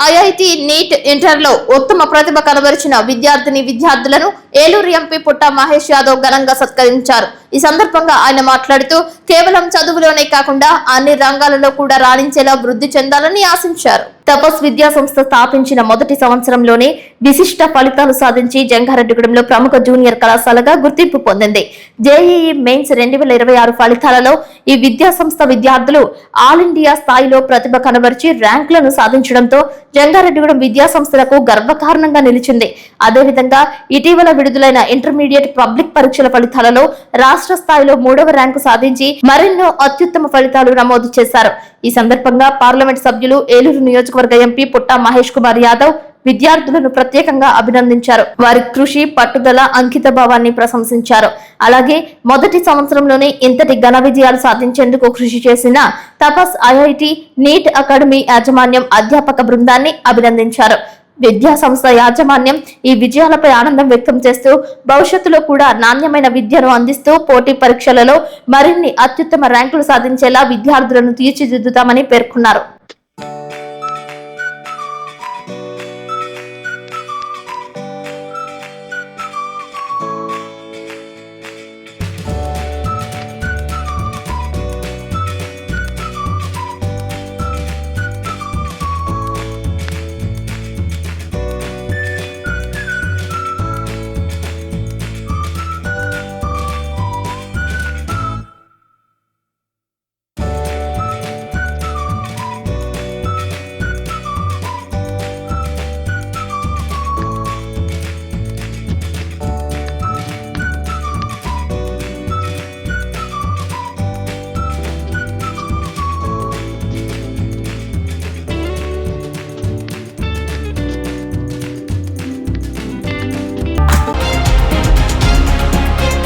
IIT NEET ఇంటర్లో ఉత్తమ ప్రతిభ కనబరిచిన విద్యార్థులను ఏలూరు ఎంపీ పుట్ట మహేష్ యాదవ్ ఘనంగా సత్కరించారు. ఈ సందర్భంగా ఆయన మాట్లాడుతూ కేవలం చదువులోనే కాకుండా అన్ని రంగాలలో కూడా రాణించేలా వృద్ధి చెందాలని ఆశించారు. తపస్ విద్యా సంస్థ స్థాపించిన మొదటి సంవత్సరంలోనే విశిష్ట ఫలితాలు సాధించి జంగారెడ్డిగూడెంలో ప్రముఖ జూనియర్ కళాశాలగా గుర్తింపు పొందింది. జేఈఈ మెయిన్స్ 2026 ఫలితాలలో ఈ విద్యా సంస్థ విద్యార్థులు ఆల్ ఇండియా స్థాయిలో ప్రతిభ కనబరిచి ర్యాంకులను సాధించడంతో జంగారెడ్డిగూడెం విద్యా సంస్థలకు గర్వకారణంగా నిలిచింది. అదేవిధంగా ఇటీవల విడుదలైన ఇంటర్మీడియట్ పబ్లిక్ పరీక్షల ఫలితాలలో రాష్ట్ర స్థాయిలో 3వ ర్యాంకు సాధించి మరెన్నో అత్యుత్తమ ఫలితాలు నమోదు చేశారు. ఈ సందర్భంగా పార్లమెంట్ సభ్యులు ఏలూరు నియోజకవర్గ ఎంపీ పుట్ట మహేష్ కుమార్ యాదవ్ విద్యార్థులను ప్రత్యేకంగా అభినందించారు. వారి కృషి, పట్టుదల, అంకిత భావాన్ని ప్రశంసించారు. అలాగే మొదటి సంవత్సరంలోనే ఇంతటి ఘన విజయాలు సాధించేందుకు కృషి చేసిన తపస్ ఐఐటి నీట్ అకాడమీ యాజమాన్యం, అధ్యాపక బృందాన్ని అభినందించారు. విద్యా సంస్థ యాజమాన్యం ఈ విజయాలపై ఆనందం వ్యక్తం చేస్తూ భవిష్యత్తులో కూడా నాణ్యమైన విద్యను అందిస్తూ పోటీ పరీక్షలలో మరిన్ని అత్యుత్తమ ర్యాంకులు సాధించేలా విద్యార్థులను తీర్చిదిద్దుతామని పేర్కొన్నారు.